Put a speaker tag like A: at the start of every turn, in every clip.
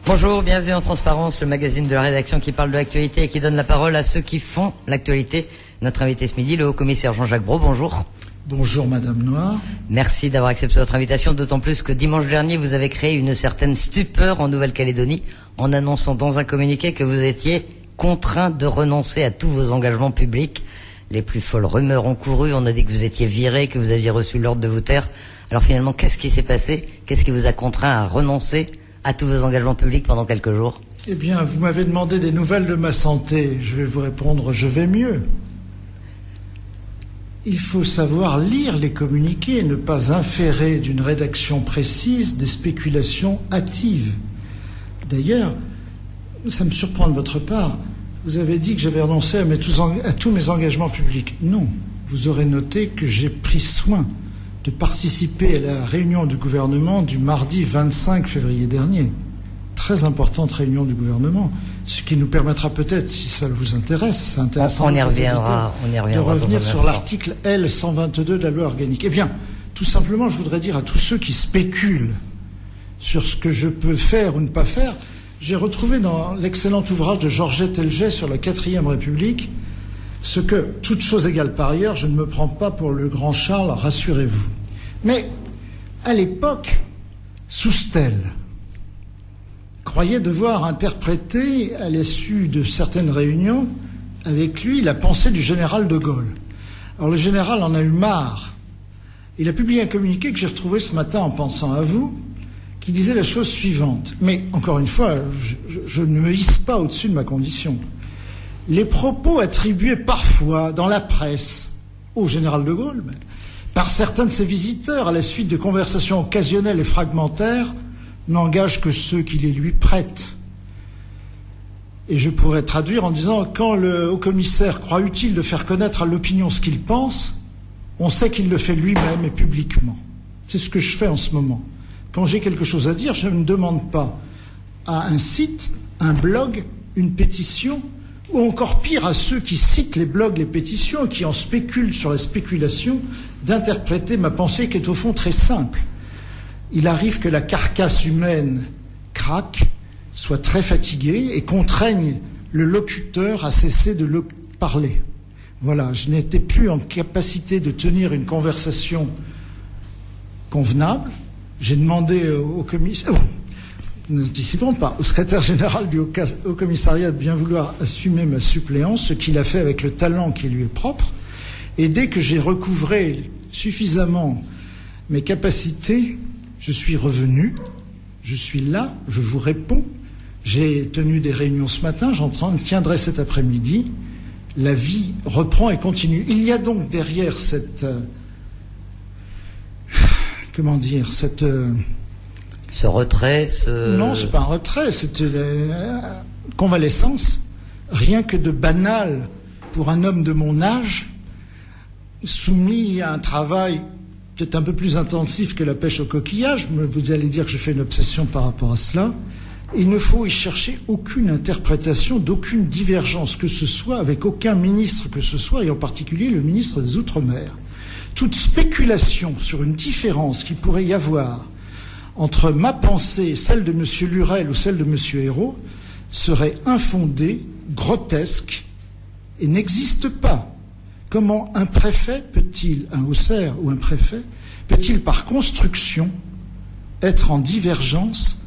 A: Bonjour, bienvenue en Transparence, le magazine de la rédaction qui parle de l'actualité et qui donne la parole à ceux qui font l'actualité. Notre invité ce midi, le haut-commissaire Jean-Jacques Brault, bonjour.
B: Bonjour Madame Noir.
A: Merci d'avoir accepté notre invitation, d'autant plus que dimanche dernier, vous avez créé une certaine stupeur en Nouvelle-Calédonie en annonçant dans un communiqué que vous étiez contraint de renoncer à tous vos engagements publics. Les plus folles rumeurs ont couru, on a dit que vous étiez viré, que vous aviez reçu l'ordre de vous taire. Alors finalement, qu'est-ce qui s'est passé? Qu'est-ce qui vous a contraint à renoncer à tous vos engagements publics pendant quelques jours?
B: Eh bien, vous m'avez demandé des nouvelles de ma santé. Je vais vous répondre, je vais mieux. Il faut savoir lire les communiqués et ne pas inférer d'une rédaction précise des spéculations hâtives. D'ailleurs, ça me surprend de votre part. Vous avez dit que j'avais renoncé à tous mes engagements publics. Non, vous aurez noté que j'ai pris soin de participer à la réunion du gouvernement du mardi 25 février dernier. Très importante réunion du gouvernement, ce qui nous permettra peut-être, si ça vous intéresse, c'est intéressant
A: on y reviendra
B: de revenir sur l'article L122 de la loi organique. Eh bien, tout simplement, je voudrais dire à tous ceux qui spéculent sur ce que je peux faire ou ne pas faire, j'ai retrouvé dans l'excellent ouvrage de Georgette Helget sur la 4e République ce que, toute chose égale par ailleurs, je ne me prends pas pour le grand Charles, rassurez-vous. Mais, à l'époque, Soustelle croyait devoir interpréter, à l'issue de certaines réunions, avec lui, la pensée du général de Gaulle. Alors le général en a eu marre. Il a publié un communiqué que j'ai retrouvé ce matin en pensant à vous, qui disait la chose suivante. Mais, encore une fois, je ne me hisse pas au-dessus de ma condition. Les propos attribués parfois dans la presse au général de Gaulle, par certains de ses visiteurs à la suite de conversations occasionnelles et fragmentaires, n'engagent que ceux qui les lui prêtent. Et je pourrais traduire en disant, quand le haut-commissaire croit utile de faire connaître à l'opinion ce qu'il pense, on sait qu'il le fait lui-même et publiquement. C'est ce que je fais en ce moment. Quand j'ai quelque chose à dire, je ne demande pas à un site, un blog, une pétition, ou encore pire à ceux qui citent les blogs, les pétitions, et qui en spéculent sur la spéculation, d'interpréter ma pensée qui est au fond très simple. Il arrive que la carcasse humaine craque, soit très fatiguée et contraigne le locuteur à cesser de parler. Voilà, je n'étais plus en capacité de tenir une conversation convenable. J'ai demandé au commissaire, ne discipons pas, au secrétaire général du Haut-Commissariat de bien vouloir assumer ma suppléance, ce qu'il a fait avec le talent qui lui est propre. Et dès que j'ai recouvré suffisamment mes capacités, je suis revenu, je suis là, je vous réponds. J'ai tenu des réunions ce matin, j'en tiendrai cet après-midi. La vie reprend et continue. Il y a donc derrière cette...
A: Ce retrait,
B: Non, c'est pas un retrait, c'est une convalescence, rien que de banal pour un homme de mon âge, soumis à un travail peut-être un peu plus intensif que la pêche au coquillage, mais vous allez dire que je fais une obsession par rapport à cela. Il ne faut y chercher aucune interprétation, d'aucune divergence que ce soit avec aucun ministre que ce soit, et en particulier le ministre des Outre-mer. Toute spéculation sur une différence qu'il pourrait y avoir entre ma pensée, celle de M. Lurel ou celle de M. Ayrault, serait infondée, grotesque, et n'existe pas. Comment un préfet peut-il, un haussaire ou un préfet, peut-il par construction être en divergence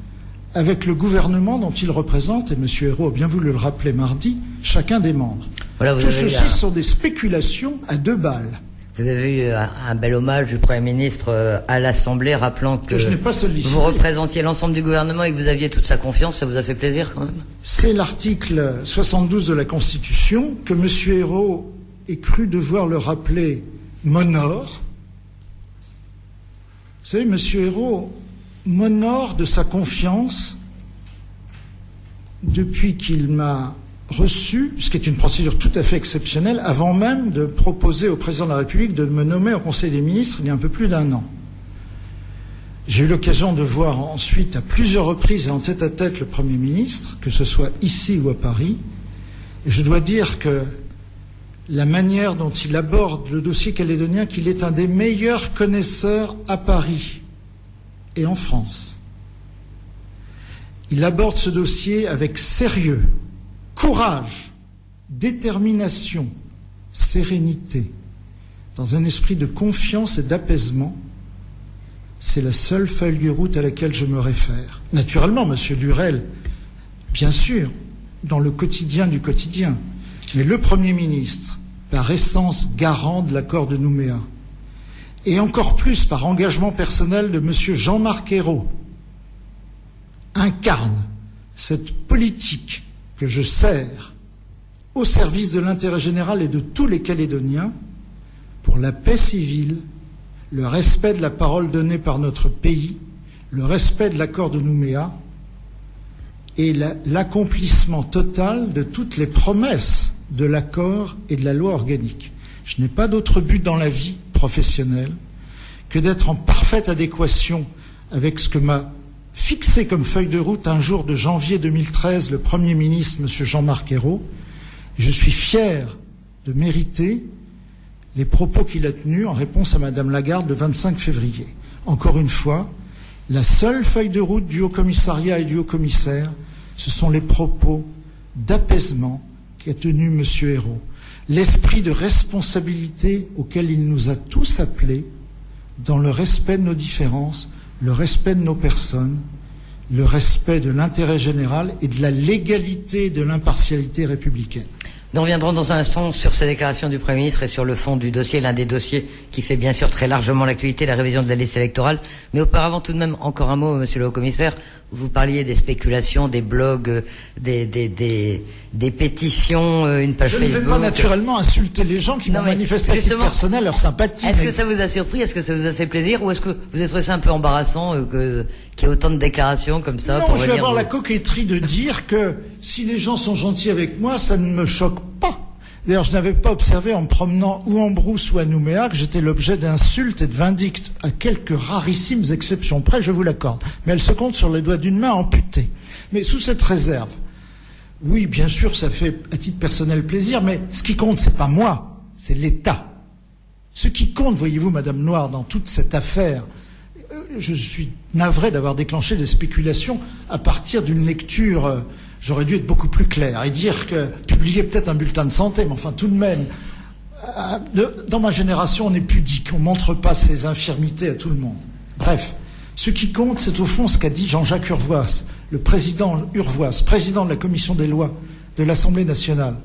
B: avec le gouvernement dont il représente, et M. Ayrault a bien voulu le rappeler mardi, chacun des membres. Voilà, tout ceci sont des spéculations à 2 balles.
A: Vous avez eu un bel hommage du Premier ministre à l'Assemblée, rappelant que
B: je n'ai pas sollicité.
A: Vous représentiez l'ensemble du gouvernement et que vous aviez toute sa confiance. Ça vous a fait plaisir quand même?
B: C'est l'article 72 de la Constitution que M. Ayrault ait cru devoir le rappeler m'honore. Vous savez, M. Ayrault m'honore de sa confiance depuis qu'il m'a reçu, ce qui est une procédure tout à fait exceptionnelle, avant même de proposer au président de la République de me nommer au Conseil des ministres il y a un peu plus d'1 an. J'ai eu l'occasion de voir ensuite à plusieurs reprises et en tête-à-tête le Premier ministre, que ce soit ici ou à Paris, et je dois dire que la manière dont il aborde le dossier calédonien, qu'il est un des meilleurs connaisseurs à Paris et en France. Il aborde ce dossier avec sérieux, courage, détermination, sérénité, dans un esprit de confiance et d'apaisement. C'est la seule feuille de route à laquelle je me réfère. Naturellement, Monsieur Lurel, bien sûr, dans le quotidien du quotidien, mais le Premier ministre, par essence garant de l'accord de Nouméa, et encore plus par engagement personnel de Monsieur Jean-Marc Ayrault, incarne cette politique que je sers au service de l'intérêt général et de tous les Calédoniens pour la paix civile, le respect de la parole donnée par notre pays, le respect de l'accord de Nouméa et l'accomplissement total de toutes les promesses de l'accord et de la loi organique. Je n'ai pas d'autre but dans la vie professionnelle que d'être en parfaite adéquation avec ce que m'a fixé comme feuille de route un jour de janvier 2013 le Premier ministre, M. Jean-Marc Ayrault. Je suis fier de mériter les propos qu'il a tenus en réponse à Mme Lagarde le 25 février. Encore une fois, la seule feuille de route du Haut-Commissariat et du Haut-Commissaire, ce sont les propos d'apaisement qu'a tenu M. Ayrault. L'esprit de responsabilité auquel il nous a tous appelés, dans le respect de nos différences, le respect de nos personnes, le respect de l'intérêt général et de la légalité et de l'impartialité républicaine.
A: Nous reviendrons dans un instant sur ces déclarations du Premier ministre et sur le fond du dossier, l'un des dossiers qui fait bien sûr très largement l'actualité, la révision de la liste électorale. Mais auparavant, tout de même, encore un mot, Monsieur le Haut-Commissaire. Vous parliez des spéculations, des blogs, des pétitions, une page Facebook.
B: Je ne vais pas naturellement insulter les gens qui m'ont manifesté à titre personnel leur sympathie.
A: Est-ce que ça vous a surpris? Est-ce que ça vous a fait plaisir? Ou est-ce que vous avez trouvé ça un peu embarrassant qu'il y ait autant de déclarations comme ça?
B: Non, je vais avoir la coquetterie de dire que si les gens sont gentils avec moi, ça ne me choque pas. D'ailleurs, je n'avais pas observé en me promenant ou en brousse ou à Nouméa que j'étais l'objet d'insultes et de vindictes, à quelques rarissimes exceptions près, je vous l'accorde. Mais elles se comptent sur les doigts d'une main amputée. Mais sous cette réserve, oui, bien sûr, ça fait à titre personnel plaisir, mais ce qui compte, c'est pas moi, c'est l'État. Ce qui compte, voyez-vous, Madame Noire, dans toute cette affaire, je suis navré d'avoir déclenché des spéculations à partir d'une lecture. J'aurais dû être beaucoup plus clair et dire que publier peut-être un bulletin de santé, mais enfin tout de même, dans ma génération, on est pudique, on ne montre pas ses infirmités à tout le monde. Bref, ce qui compte, c'est au fond ce qu'a dit Jean-Jacques Urvoas, le président Urvoas, président de la commission des lois de l'Assemblée nationale,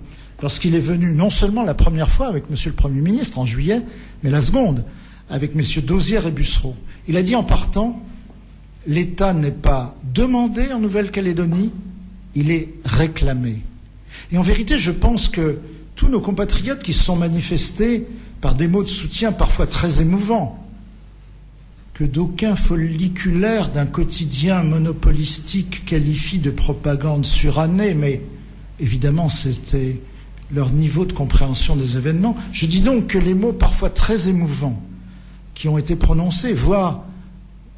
B: lorsqu'il est venu non seulement la première fois avec Monsieur le Premier ministre en juillet, mais la seconde avec Messieurs Dauzière et Bussereau. Il a dit en partant, l'État n'est pas demandé en Nouvelle-Calédonie, il est réclamé. Et en vérité, je pense que tous nos compatriotes qui se sont manifestés par des mots de soutien parfois très émouvants, que d'aucuns folliculaires d'un quotidien monopolistique qualifient de propagande surannée, mais évidemment c'était leur niveau de compréhension des événements. Je dis donc que les mots parfois très émouvants qui ont été prononcés, voire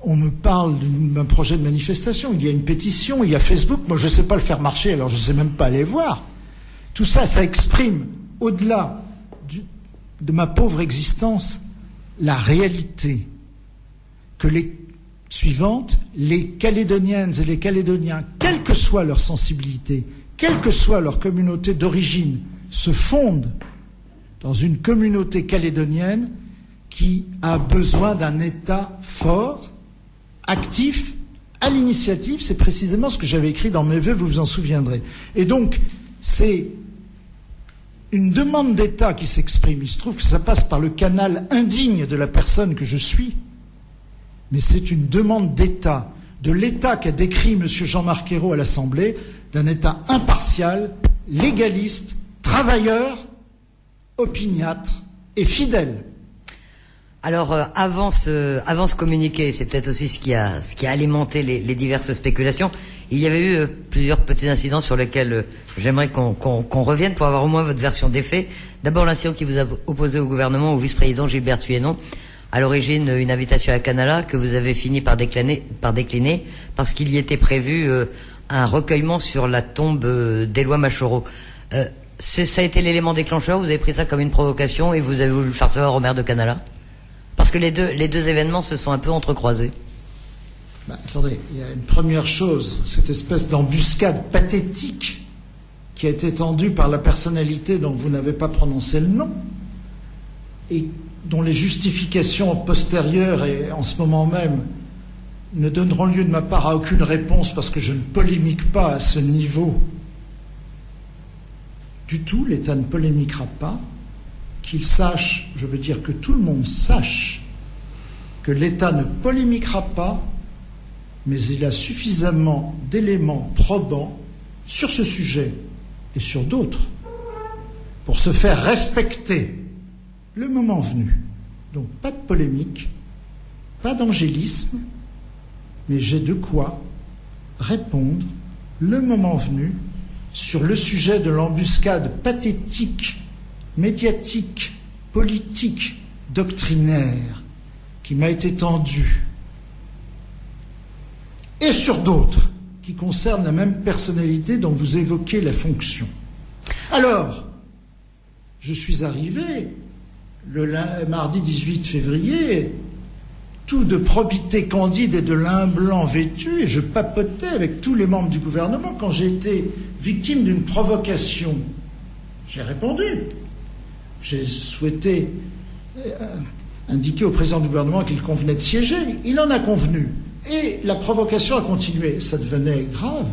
B: on me parle d'un projet de manifestation, il y a une pétition, il y a Facebook, moi je ne sais pas le faire marcher, alors je ne sais même pas aller voir. Tout ça, ça exprime, au-delà de ma pauvre existence, la réalité que les suivantes, les Calédoniennes et les Calédoniens, quelle que soit leur sensibilité, quelle que soit leur communauté d'origine, se fondent dans une communauté calédonienne qui a besoin d'un État fort, actif, à l'initiative. C'est précisément ce que j'avais écrit dans mes vœux, vous vous en souviendrez. Et donc, c'est une demande d'État qui s'exprime. Il se trouve que ça passe par le canal indigne de la personne que je suis, mais c'est une demande d'État, de l'État qu'a décrit M. Jean-Marc Ayrault à l'Assemblée, d'un État impartial, légaliste, travailleur, opiniâtre et fidèle.
A: Alors, avant ce communiqué, c'est peut-être aussi ce qui a alimenté les diverses spéculations. Il y avait eu plusieurs petits incidents sur lesquels j'aimerais qu'on revienne pour avoir au moins votre version des faits. D'abord, l'incident qui vous a opposé au gouvernement, au vice-président Gilbert Thuénon. À l'origine, une invitation à Canala que vous avez fini par décliner parce qu'il y était prévu un recueillement sur la tombe d'Éloi Machereau. Ça a été l'élément déclencheur. Vous avez pris ça comme une provocation et vous avez voulu le faire savoir au maire de Canala? Parce que les deux événements se sont un peu entrecroisés.
B: Attendez, il y a une première chose, cette espèce d'embuscade pathétique qui a été tendue par la personnalité dont vous n'avez pas prononcé le nom et dont les justifications postérieures et en ce moment même ne donneront lieu de ma part à aucune réponse parce que je ne polémique pas à ce niveau. Du tout, l'État ne polémiquera pas. Qu'il sache, je veux dire que tout le monde sache que l'État ne polémiquera pas, mais il a suffisamment d'éléments probants sur ce sujet et sur d'autres pour se faire respecter le moment venu. Donc pas de polémique, pas d'angélisme, mais j'ai de quoi répondre le moment venu sur le sujet de l'embuscade pathétique, médiatique, politique, doctrinaire qui m'a été tendue, et sur d'autres qui concernent la même personnalité dont vous évoquez la fonction. Alors, je suis arrivé le mardi 18 février, tout de probité candide et de lin blanc vêtu, et je papotais avec tous les membres du gouvernement. Quand j'ai été victime d'une provocation, j'ai répondu. J'ai souhaité indiquer au président du gouvernement qu'il convenait de siéger. Il en a convenu. Et la provocation a continué. Ça devenait grave.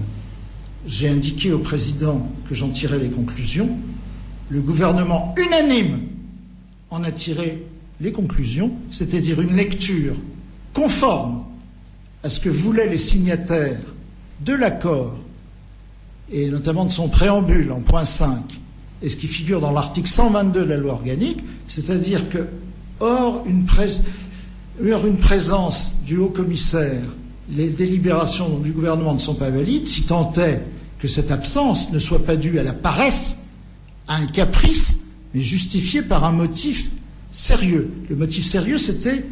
B: J'ai indiqué au président que j'en tirais les conclusions. Le gouvernement unanime en a tiré les conclusions, c'est-à-dire une lecture conforme à ce que voulaient les signataires de l'accord, et notamment de son préambule en point 5, et ce qui figure dans l'article 122 de la loi organique, c'est-à-dire que, hors une présence du haut-commissaire, les délibérations du gouvernement ne sont pas valides, si tant est que cette absence ne soit pas due à la paresse, à un caprice, mais justifiée par un motif sérieux. Le motif sérieux, c'était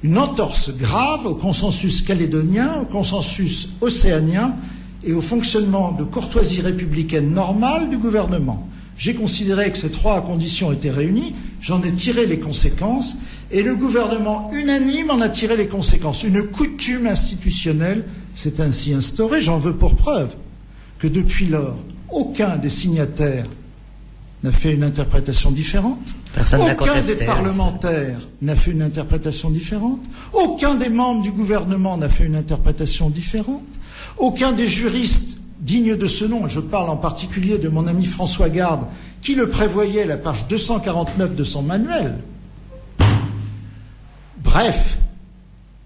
B: une entorse grave au consensus calédonien, au consensus océanien et au fonctionnement de courtoisie républicaine normale du gouvernement. J'ai considéré que ces trois conditions étaient réunies, j'en ai tiré les conséquences, et le gouvernement unanime en a tiré les conséquences. Une coutume institutionnelle s'est ainsi instaurée. J'en veux pour preuve que depuis lors, aucun des signataires n'a fait une interprétation différente. Aucun des parlementaires n'a fait une interprétation différente. Aucun des membres du gouvernement n'a fait une interprétation différente. Aucun des juristes dignes de ce nom, et je parle en particulier de mon ami François Garde, qui le prévoyait à la page 249 de son manuel. Bref,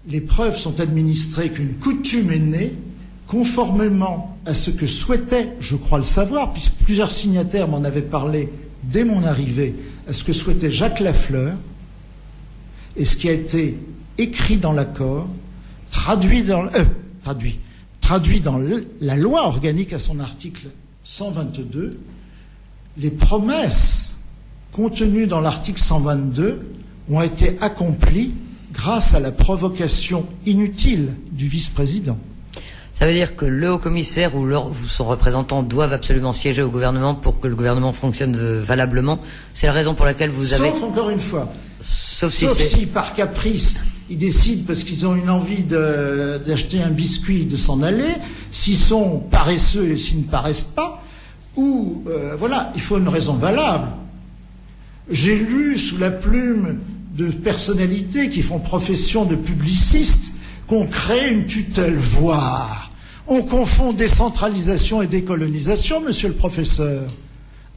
B: les preuves sont administrées qu'une coutume est née conformément à ce que souhaitait, je crois le savoir, puisque plusieurs signataires m'en avaient parlé dès mon arrivée, à ce que souhaitait Jacques Lafleur, et ce qui a été écrit dans l'accord, traduit dans la loi organique à son article 122, les promesses contenues dans l'article 122 ont été accomplies grâce à la provocation inutile du vice-président.
A: Ça veut dire que le haut-commissaire ou son représentant doivent absolument siéger au gouvernement pour que le gouvernement fonctionne valablement. C'est la raison pour laquelle vous avez...
B: Sauf, encore une fois, sauf si par caprice, ils décident parce qu'ils ont une envie d'acheter un biscuit, de s'en aller, s'ils sont paresseux et s'ils ne paraissent pas, ou, voilà, il faut une raison valable. J'ai lu sous la plume de personnalités qui font profession de publicistes qu'on crée une tutelle, voire on confond décentralisation et décolonisation, monsieur le professeur.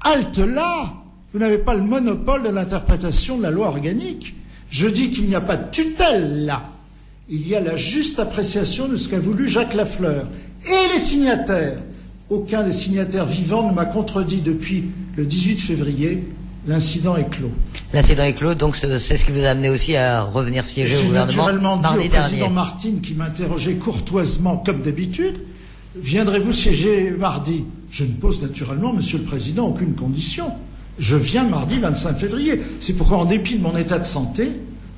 B: Halte là, vous n'avez pas le monopole de l'interprétation de la loi organique. Je dis qu'il n'y a pas de tutelle là. Il y a la juste appréciation de ce qu'a voulu Jacques Lafleur. Et les signataires. Aucun des signataires vivants ne m'a contredit depuis le 18 février. L'incident est clos.
A: L'incident est clos, donc c'est ce qui vous a amené aussi à revenir siéger au gouvernement.
B: J'ai naturellement dit au président Martine, qui m'interrogeait courtoisement, comme d'habitude, viendrez-vous siéger mardi? Je ne pose naturellement, monsieur le président, aucune condition. Je viens mardi 25 février. C'est pourquoi, en dépit de mon état de santé,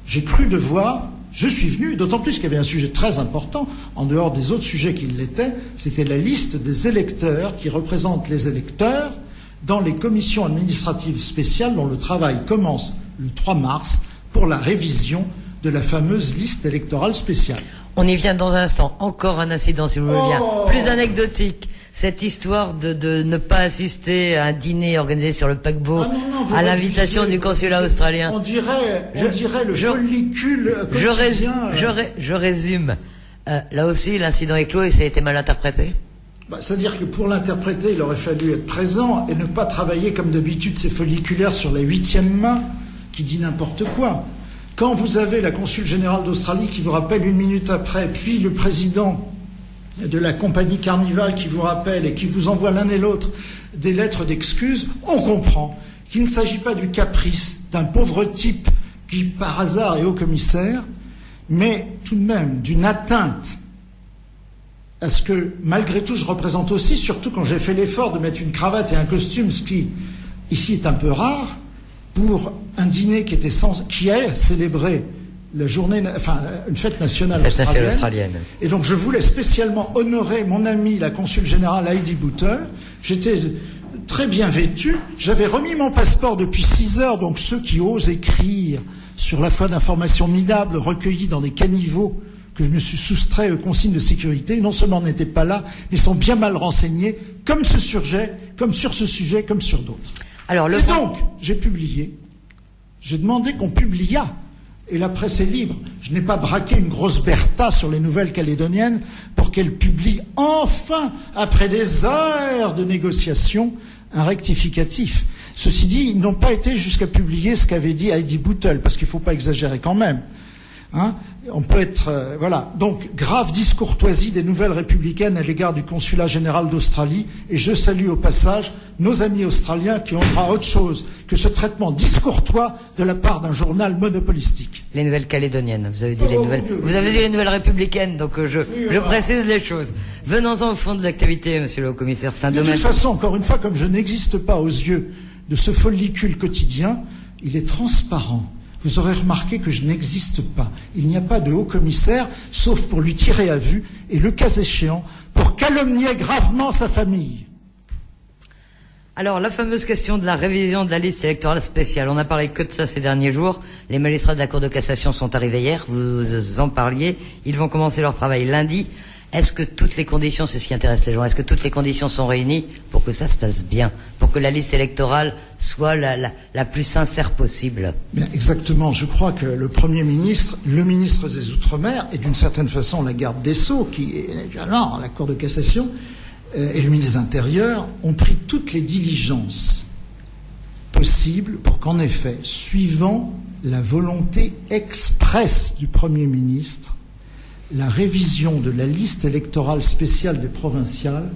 B: j'ai cru devoir... Je suis venu, d'autant plus qu'il y avait un sujet très important, en dehors des autres sujets qui l'étaient, c'était la liste des électeurs qui représentent les électeurs dans les commissions administratives spéciales dont le travail commence le 3 mars pour la révision de la fameuse liste électorale spéciale.
A: On y vient dans un instant. Encore un incident, si vous voulez bien. Plus anecdotique. Cette histoire de ne pas assister à un dîner organisé sur le paquebot à l'invitation du consulat australien.
B: On dirait le follicule quotidien.
A: Je résume. Là aussi, l'incident est clos et ça a été mal interprété.
B: C'est-à-dire que pour l'interpréter, il aurait fallu être présent et ne pas travailler comme d'habitude ces folliculaires sur la 8e main qui dit n'importe quoi. Quand vous avez la consul générale d'Australie qui vous rappelle 1 minute après, puis le président de la compagnie Carnival qui vous rappelle et qui vous envoie l'un et l'autre des lettres d'excuses, on comprend qu'il ne s'agit pas du caprice d'un pauvre type qui, par hasard, est haut commissaire, mais tout de même d'une atteinte à ce que, malgré tout, je représente aussi, surtout quand j'ai fait l'effort de mettre une cravate et un costume, ce qui, ici, est un peu rare, pour un dîner qui a célébré la journée, une fête nationale australienne. Et donc je voulais spécialement honorer mon amie, la consul générale Heidi Buttel. J'étais très bien vêtu. J'avais remis mon passeport depuis 6 heures, donc ceux qui osent écrire sur la foi d'informations minables recueillies dans des caniveaux que je me suis soustrait aux consignes de sécurité, non seulement n'étaient pas là, mais sont bien mal renseignés, comme sur ce sujet, comme sur d'autres. Donc, j'ai publié. J'ai demandé qu'on publiât. Et la presse est libre. Je n'ai pas braqué une grosse Bertha sur les nouvelles calédoniennes pour qu'elle publie enfin, après des heures de négociations, un rectificatif. Ceci dit, ils n'ont pas été jusqu'à publier ce qu'avait dit Heidi Buttel, parce qu'il ne faut pas exagérer quand même. On peut être... voilà. Donc, grave discourtoisie des nouvelles républicaines à l'égard du consulat général d'Australie. Et je salue au passage nos amis australiens qui ont droit à autre chose que ce traitement discourtois de la part d'un journal monopolistique.
A: Les nouvelles calédoniennes, vous avez dit les nouvelles... Vous avez dit les nouvelles républicaines, donc je précise les choses. Venons-en au fond de l'activité, monsieur le haut-commissaire. C'est un domaine...
B: De toute façon, encore une fois, comme je n'existe pas aux yeux de ce follicule quotidien, il est transparent. Vous aurez remarqué que je n'existe pas. Il n'y a pas de haut-commissaire, sauf pour lui tirer à vue, et le cas échéant, pour calomnier gravement sa famille.
A: Alors, la fameuse question de la révision de la liste électorale spéciale. On n'a parlé que de ça ces derniers jours. Les magistrats de la Cour de cassation sont arrivés hier, vous en parliez. Ils vont commencer leur travail lundi. Est-ce que toutes les conditions, c'est ce qui intéresse les gens, est-ce que toutes les conditions sont réunies pour que ça se passe bien, pour que la liste électorale soit la plus sincère possible?
B: Bien, exactement. Je crois que le Premier ministre, le ministre des Outre-mer et d'une certaine façon la garde des Sceaux, qui est alors à la Cour de cassation, et le ministre des Intérieurs ont pris toutes les diligences possibles pour qu'en effet, suivant la volonté expresse du Premier ministre, la révision de la liste électorale spéciale des provinciales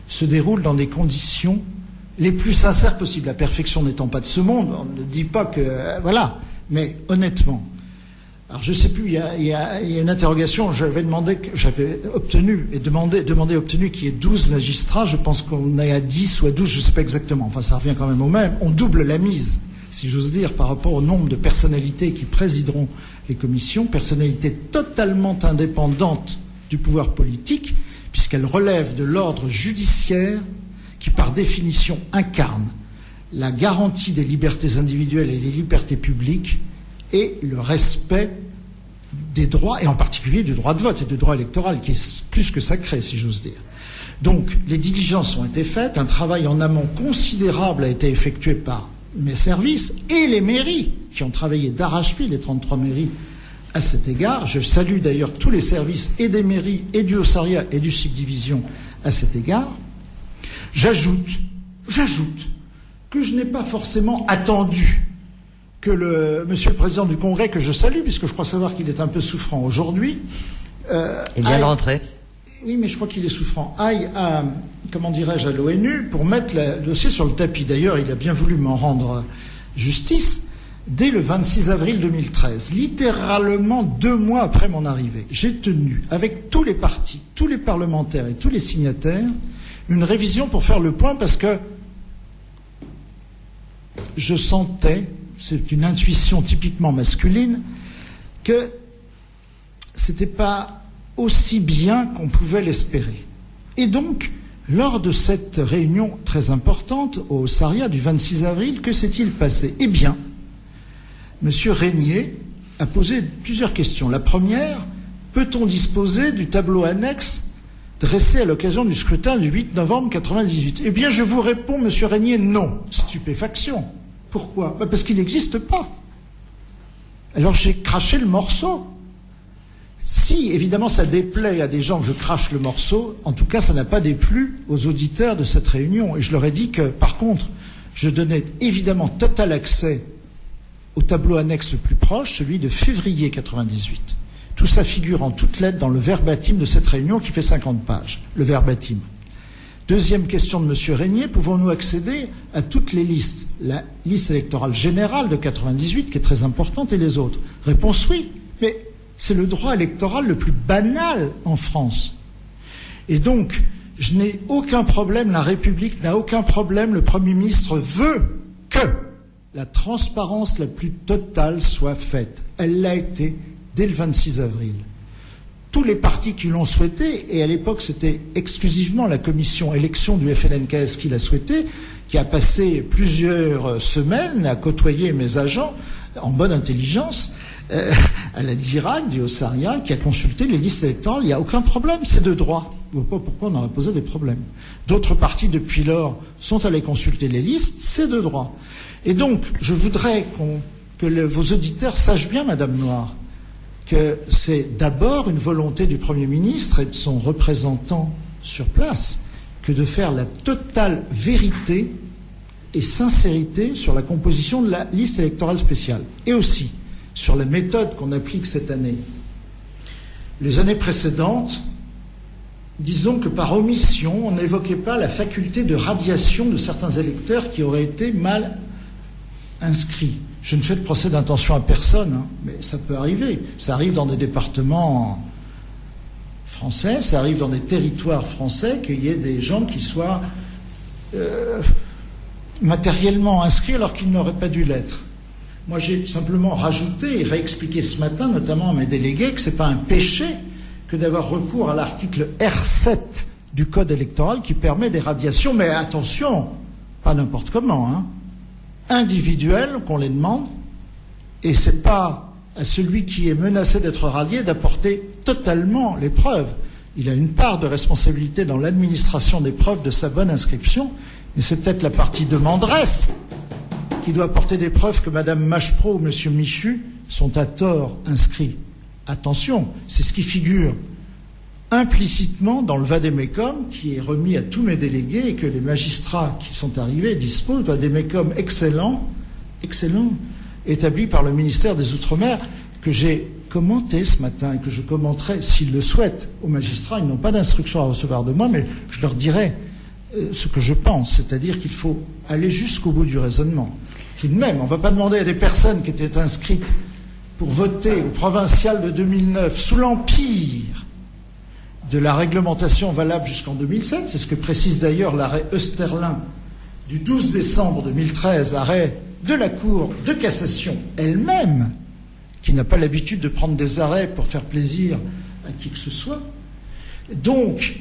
B: se déroule dans des conditions les plus sincères possibles. La perfection n'étant pas de ce monde, on ne dit pas que... voilà. Mais honnêtement, alors je ne sais plus, il y a une interrogation, j'avais obtenu qu'il y ait 12 magistrats, je pense qu'on est à 10 ou à 12, je ne sais pas exactement, enfin ça revient quand même au même. On double la mise, si j'ose dire, par rapport au nombre de personnalités qui présideront les commissions, personnalités totalement indépendantes du pouvoir politique, puisqu'elles relèvent de l'ordre judiciaire qui, par définition, incarne la garantie des libertés individuelles et des libertés publiques et le respect des droits, et en particulier du droit de vote et du droit électoral, qui est plus que sacré, si j'ose dire. Donc, les diligences ont été faites, un travail en amont considérable a été effectué par mes services et les mairies qui ont travaillé d'arrache-pied, les 33 mairies à cet égard. Je salue d'ailleurs tous les services et des mairies et du Haut-Sarria et du subdivision à cet égard. J'ajoute que je n'ai pas forcément attendu que monsieur le Président du Congrès, que je salue, puisque je crois savoir qu'il est un peu souffrant aujourd'hui...
A: il vient de rentrer.
B: Oui, mais je crois qu'il est souffrant. Aille à, comment dirais-je, à l'ONU pour mettre le dossier sur le tapis. D'ailleurs, il a bien voulu m'en rendre justice dès le 26 avril 2013, littéralement 2 mois après mon arrivée. J'ai tenu, avec tous les partis, tous les parlementaires et tous les signataires, une révision pour faire le point parce que je sentais, c'est une intuition typiquement masculine, que c'était pas aussi bien qu'on pouvait l'espérer. Et donc, lors de cette réunion très importante au Sarria du 26 avril, que s'est-il passé? Eh bien, M. Régnier a posé plusieurs questions. La première, peut-on disposer du tableau annexe dressé à l'occasion du scrutin du 8 novembre 1998 ? Eh bien, je vous réponds, monsieur Régnier, non. Stupéfaction. Pourquoi ? Parce qu'il n'existe pas. Alors j'ai craché le morceau. Si, évidemment, ça déplaît à des gens que je crache le morceau, en tout cas, ça n'a pas déplu aux auditeurs de cette réunion. Et je leur ai dit que, par contre, je donnais évidemment total accès au tableau annexe le plus proche, celui de février 98. Tout ça figure en toutes lettres dans le verbatim de cette réunion qui fait 50 pages, le verbatim. Deuxième question de M. Régnier, pouvons-nous accéder à toutes les listes ? La liste électorale générale de 98, qui est très importante, et les autres ? Réponse oui, mais c'est le droit électoral le plus banal en France. Et donc, je n'ai aucun problème, la République n'a aucun problème, le Premier ministre veut que la transparence la plus totale soit faite. Elle l'a été dès le 26 avril. Tous les partis qui l'ont souhaité, et à l'époque c'était exclusivement la commission élection du FLNKS qui l'a souhaité, qui a passé plusieurs semaines à côtoyer mes agents en bonne intelligence, à la DIRAC, du Ossaria, qui a consulté les listes électorales. Il n'y a aucun problème, c'est de droit. Je ne vois pas pourquoi on aurait posé des problèmes. D'autres partis, depuis lors, sont allés consulter les listes, c'est de droit. Et donc, je voudrais que vos auditeurs sachent bien, Madame Noire, que c'est d'abord une volonté du Premier ministre et de son représentant sur place que de faire la totale vérité et sincérité sur la composition de la liste électorale spéciale. Et aussi sur la méthode qu'on applique cette année. Les années précédentes, disons que par omission, on n'évoquait pas la faculté de radiation de certains électeurs qui auraient été mal inscrits. Je ne fais de procès d'intention à personne, mais ça peut arriver. Ça arrive dans des départements français, ça arrive dans des territoires français qu'il y ait des gens qui soient matériellement inscrits alors qu'ils n'auraient pas dû l'être. Moi, j'ai simplement rajouté et réexpliqué ce matin, notamment à mes délégués, que ce n'est pas un péché que d'avoir recours à l'article R7 du Code électoral qui permet des radiations, mais attention, pas n'importe comment, individuelles qu'on les demande, et ce n'est pas à celui qui est menacé d'être radié d'apporter totalement les preuves. Il a une part de responsabilité dans l'administration des preuves de sa bonne inscription, mais c'est peut-être la partie demanderesse qui doit apporter des preuves que Mme Machepro ou M. Michu sont à tort inscrits. Attention, c'est ce qui figure implicitement dans le vade-mecum qui est remis à tous mes délégués et que les magistrats qui sont arrivés disposent d'un vade-mecum excellent, établi par le ministère des Outre-mer, que j'ai commenté ce matin et que je commenterai, s'ils le souhaitent, aux magistrats. Ils n'ont pas d'instruction à recevoir de moi, mais je leur dirai ce que je pense, c'est-à-dire qu'il faut aller jusqu'au bout du raisonnement. Tout de même, on ne va pas demander à des personnes qui étaient inscrites pour voter au provincial de 2009 sous l'empire de la réglementation valable jusqu'en 2007, c'est ce que précise d'ailleurs l'arrêt Oesterlin du 12 décembre 2013, arrêt de la Cour de cassation elle-même, qui n'a pas l'habitude de prendre des arrêts pour faire plaisir à qui que ce soit. Donc,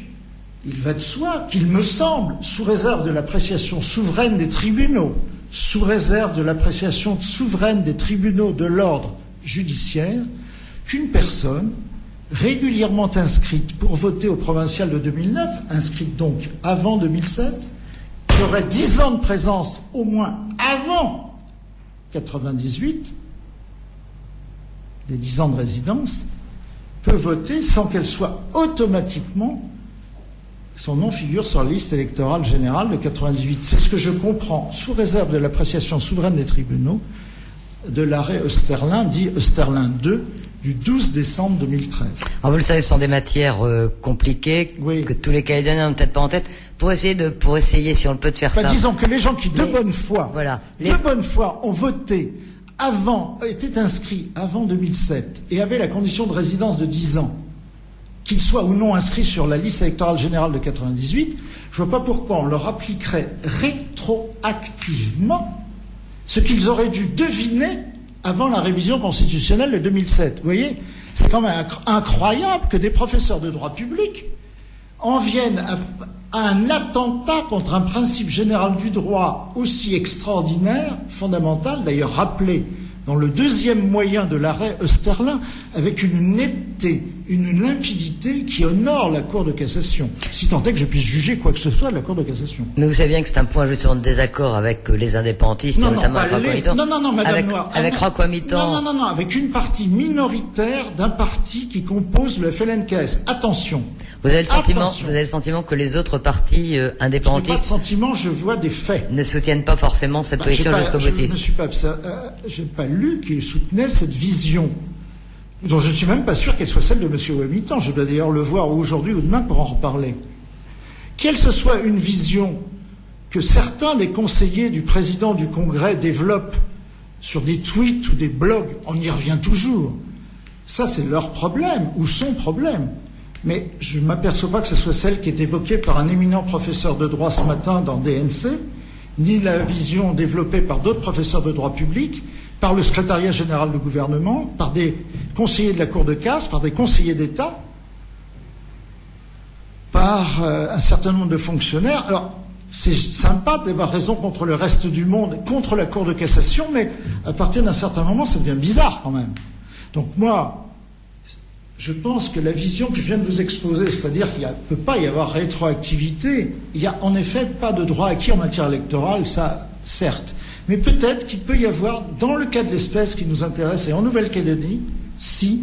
B: il va de soi qu'il me semble, sous réserve de l'appréciation souveraine des tribunaux, sous réserve de l'appréciation souveraine des tribunaux de l'ordre judiciaire, qu'une personne régulièrement inscrite pour voter au provincial de 2009, inscrite donc avant 2007, qui aurait 10 ans de présence au moins avant 98, les 10 ans de résidence, peut voter sans qu'elle soit automatiquement, son nom figure sur la liste électorale générale de 98. C'est ce que je comprends, sous réserve de l'appréciation souveraine des tribunaux, de l'arrêt Oesterlin, dit Oesterlin 2, du 12 décembre 2013. Alors
A: vous le savez, ce sont des matières compliquées, oui, que tous les Calédoniens n'ont peut-être pas en tête. Pour essayer, si on le peut, de faire ça.
B: Disons que les gens qui, de bonne foi, ont voté étaient inscrits avant 2007 et avaient la condition de résidence de 10 ans, qu'ils soient ou non inscrits sur la liste électorale générale de 98, je ne vois pas pourquoi on leur appliquerait rétroactivement ce qu'ils auraient dû deviner avant la révision constitutionnelle de 2007. Vous voyez, c'est quand même incroyable que des professeurs de droit public en viennent à un attentat contre un principe général du droit aussi extraordinaire, fondamental, d'ailleurs rappelé dans le deuxième moyen de l'arrêt Oesterlin, avec une netteté une limpidité qui honore la Cour de cassation, si tant est que je puisse juger quoi que ce soit de la Cour de cassation.
A: Mais vous savez bien que c'est un point justement de désaccord avec les indépendantistes, notamment avec Rocco Mittan.
B: Non, Madame Noire.
A: Avec Rocco Mittan.
B: Non, avec une partie minoritaire d'un parti qui compose le FLNKS. Attention.
A: Vous avez le sentiment que les autres partis indépendantistes...
B: Je n'ai pas de sentiment, je vois des faits.
A: ...ne soutiennent pas forcément cette position jusqu'au boutiste.
B: Je n'ai pas lu qu'ils soutenaient cette vision, dont je ne suis même pas sûr qu'elle soit celle de M. Wamitan. Je dois d'ailleurs le voir aujourd'hui ou demain pour en reparler. Quelle que soit une vision que certains des conseillers du président du Congrès développent sur des tweets ou des blogs, on y revient toujours. Ça, c'est leur problème, ou son problème. Mais je ne m'aperçois pas que ce soit celle qui est évoquée par un éminent professeur de droit ce matin dans DNC, ni la vision développée par d'autres professeurs de droit public, par le secrétariat général du gouvernement, par des conseillers de la Cour de casse, par des conseillers d'État, par un certain nombre de fonctionnaires. Alors, c'est sympa d'avoir raison contre le reste du monde, contre la Cour de cassation, mais à partir d'un certain moment, ça devient bizarre quand même. Donc moi, je pense que la vision que je viens de vous exposer, c'est-à-dire qu'il ne peut pas y avoir rétroactivité, il n'y a en effet pas de droit acquis en matière électorale, ça, certes. Mais peut-être qu'il peut y avoir, dans le cas de l'espèce qui nous intéresse, et en Nouvelle-Calédonie, si,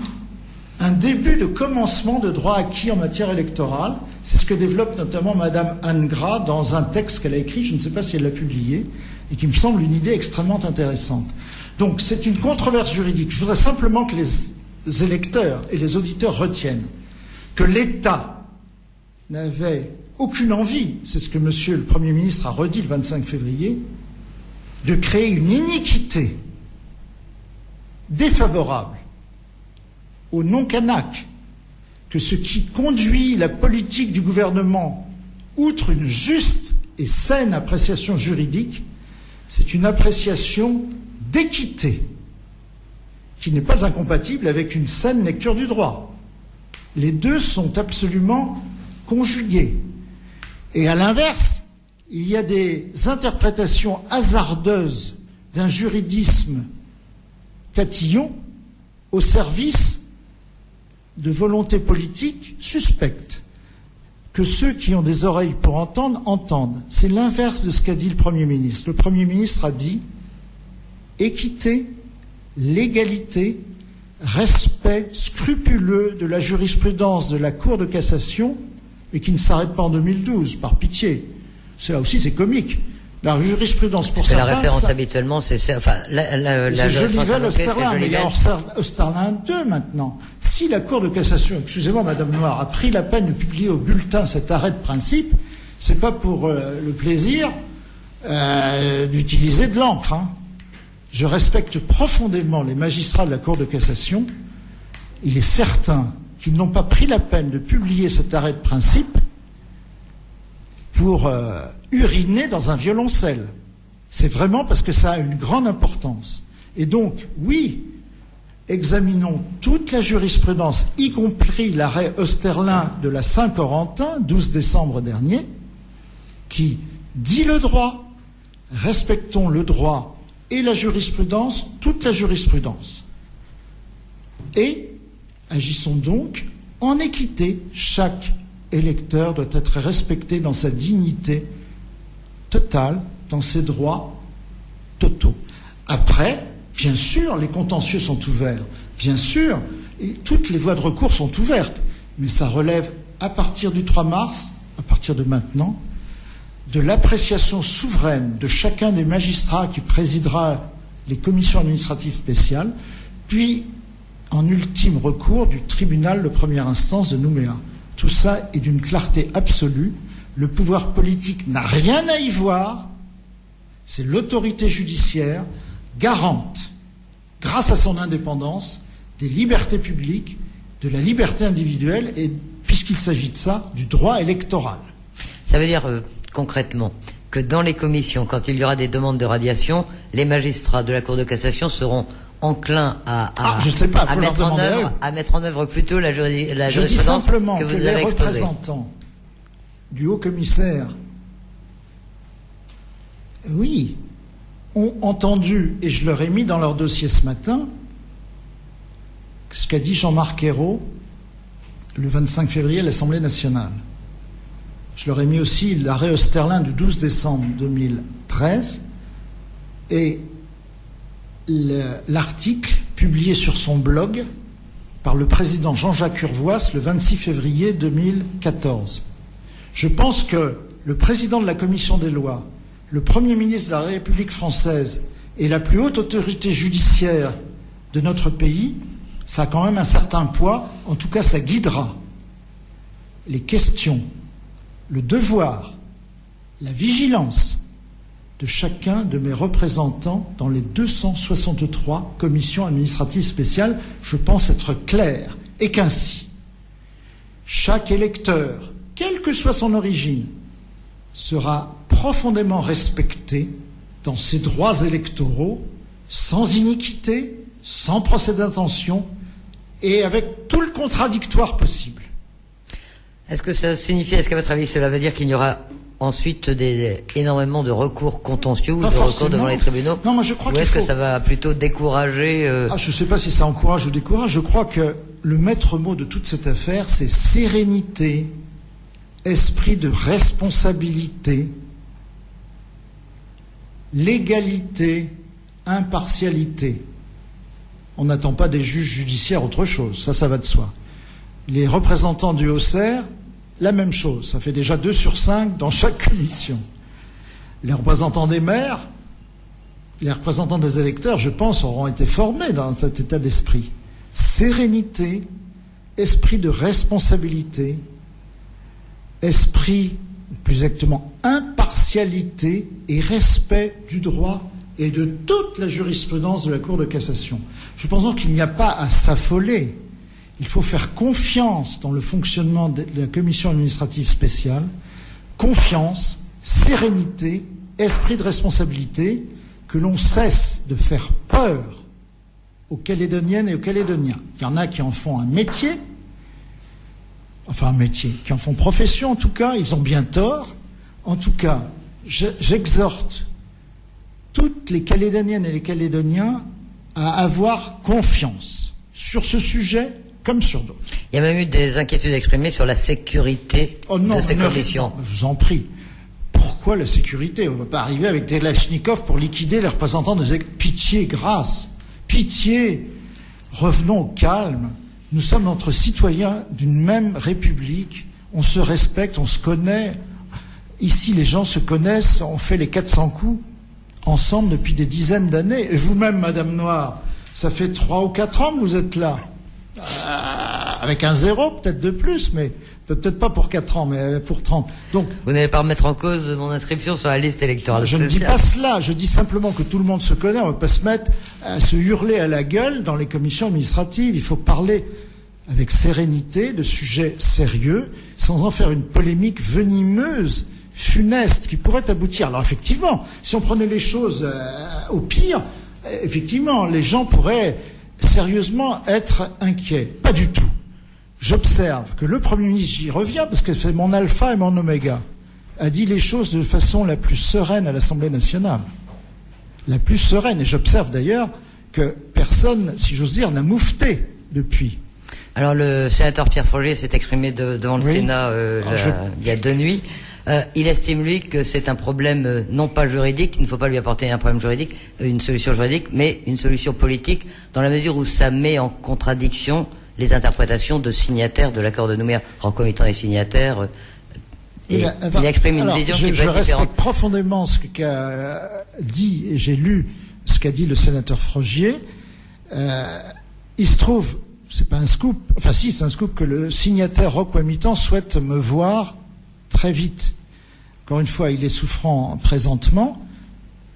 B: un début de commencement de droit acquis en matière électorale. C'est ce que développe notamment Madame Anne Gras dans un texte qu'elle a écrit, je ne sais pas si elle l'a publié, et qui me semble une idée extrêmement intéressante. Donc c'est une controverse juridique. Je voudrais simplement que les électeurs et les auditeurs retiennent que l'État n'avait aucune envie, c'est ce que Monsieur le Premier ministre a redit le 25 février, de créer une iniquité défavorable aux non-Kanaks, que ce qui conduit la politique du gouvernement, outre une juste et saine appréciation juridique, c'est une appréciation d'équité qui n'est pas incompatible avec une saine lecture du droit. Les deux sont absolument conjugués. Et à l'inverse, il y a des interprétations hasardeuses d'un juridisme tatillon au service de volontés politiques suspectes. Que ceux qui ont des oreilles pour entendre, entendent. C'est l'inverse de ce qu'a dit le Premier ministre. Le Premier ministre a dit équité, légalité, respect scrupuleux de la jurisprudence de la Cour de cassation, et qui ne s'arrête pas en 2012, par pitié. Là aussi, c'est comique. La jurisprudence pour certains...
A: La référence habituellement, c'est... Enfin,
B: c'est Jolivet-Osterlin, mais il y a Osterlin 2 maintenant. Si la Cour de cassation, excusez-moi Madame Noire, a pris la peine de publier au bulletin cet arrêt de principe, c'est pas pour le plaisir d'utiliser de l'encre. Hein. Je respecte profondément les magistrats de la Cour de cassation. Il est certain qu'ils n'ont pas pris la peine de publier cet arrêt de principe pour uriner dans un violoncelle. C'est vraiment parce que ça a une grande importance. Et donc, oui, examinons toute la jurisprudence, y compris l'arrêt Osterlin de la Saint-Corentin, 12 décembre dernier, qui dit le droit, respectons le droit et la jurisprudence, toute la jurisprudence. Et agissons donc en équité. Chaque électeur doit être respecté dans sa dignité totale, dans ses droits totaux. Après, bien sûr, les contentieux sont ouverts. Bien sûr, et toutes les voies de recours sont ouvertes. Mais ça relève, à partir du 3 mars, à partir de maintenant, de l'appréciation souveraine de chacun des magistrats qui présidera les commissions administratives spéciales, puis, en ultime recours, du tribunal de première instance de Nouméa. Tout ça est d'une clarté absolue. Le pouvoir politique n'a rien à y voir. C'est l'autorité judiciaire garante, grâce à son indépendance, des libertés publiques, de la liberté individuelle et, puisqu'il s'agit de ça, du droit électoral.
A: Ça veut dire concrètement que dans les commissions, quand il y aura des demandes de radiation, les magistrats de la Cour de cassation seront enclins à mettre en œuvre plutôt la jurisprudence.
B: Je dis simplement
A: que
B: les représentants du haut-commissaire, oui, ont entendu, et je leur ai mis dans leur dossier ce matin, ce qu'a dit Jean-Marc Ayrault le 25 février à l'Assemblée nationale. Je leur ai mis aussi l'arrêt Osterlin du 12 décembre 2013 et l'article publié sur son blog par le président Jean-Jacques Urvoas le 26 février 2014. Je pense que le président de la Commission des lois, le Premier ministre de la République française et la plus haute autorité judiciaire de notre pays, ça a quand même un certain poids, en tout cas ça guidera les questions, le devoir, la vigilance de chacun de mes représentants dans les 263 commissions administratives spéciales. Je pense être clair et qu'ainsi, chaque électeur, quelle que soit son origine, sera profondément respecté dans ses droits électoraux, sans iniquité, sans procès d'intention et avec tout le contradictoire possible.
A: Est-ce que ça signifie, est-ce qu'à votre avis, cela veut dire qu'il y aura ensuite énormément de recours contentieux ou de recours devant les tribunaux?
B: Non, moi je crois
A: ou est-ce que ça va plutôt décourager
B: je ne sais pas si ça encourage ou décourage. Je crois que le maître mot de toute cette affaire, c'est sérénité, esprit de responsabilité, légalité, impartialité. On n'attend pas des juges judiciaires autre chose, ça va de soi. Les représentants du Haut-Serre, la même chose, ça fait déjà 2 sur 5 dans chaque commission. Les représentants des maires, les représentants des électeurs, je pense, auront été formés dans cet état d'esprit. Sérénité, esprit de responsabilité, esprit, plus exactement, impartialité et respect du droit et de toute la jurisprudence de la Cour de cassation. Je pense donc qu'il n'y a pas à s'affoler. Il faut faire confiance dans le fonctionnement de la commission administrative spéciale, confiance, sérénité, esprit de responsabilité, que l'on cesse de faire peur aux Calédoniennes et aux Calédoniens. Il y en a qui en font un métier, qui en font profession en tout cas, ils ont bien tort. En tout cas, j'exhorte toutes les Calédoniennes et les Calédoniens à avoir confiance sur ce sujet comme sur d'autres.
A: Il y a même eu des inquiétudes exprimées sur la sécurité de ces commissions.
B: Non, je vous en prie. Pourquoi la sécurité? On ne va pas arriver avec des Kalachnikov pour liquider les représentants des... Pitié, grâce. Pitié. Revenons au calme. Nous sommes entre citoyens d'une même République. On se respecte, on se connaît. Ici, les gens se connaissent. On fait les 400 coups ensemble depuis des dizaines d'années. Et vous-même, Madame Noire, ça fait 3 ou 4 ans que vous êtes là. Avec un 0, peut-être de plus, mais peut-être pas pour 4 ans, mais pour 30. Donc,
A: vous n'allez pas remettre en cause mon inscription sur la liste électorale.
B: Je ne dis pas cela, je dis simplement que tout le monde se connaît, on ne va pas se mettre à se hurler à la gueule dans les commissions administratives. Il faut parler avec sérénité de sujets sérieux, sans en faire une polémique venimeuse, funeste, qui pourrait aboutir. Alors effectivement, si on prenait les choses au pire, effectivement, les gens pourraient sérieusement être inquiets. Pas du tout. J'observe que le Premier ministre, j'y reviens parce que c'est mon alpha et mon oméga, a dit les choses de façon la plus sereine à l'Assemblée nationale. La plus sereine. Et j'observe d'ailleurs que personne, si j'ose dire, n'a moufté depuis.
A: Alors le sénateur Pierre Frogier s'est exprimé devant le Sénat il y a 2 nuits. Il estime, lui, que c'est un problème non pas juridique, il ne faut pas lui apporter un problème juridique, une solution juridique, mais une solution politique, dans la mesure où ça met en contradiction les interprétations de signataires de l'accord de Nouméa, concomitants et signataires. Et il exprime une vision qui peut être différente.
B: Je respecte profondément ce qu'a dit, et j'ai lu ce qu'a dit le sénateur Frogier. Il se trouve, c'est pas un scoop, enfin si, c'est un scoop, que le signataire Roch-Ouamitan souhaite me voir très vite. Encore une fois, il est souffrant présentement.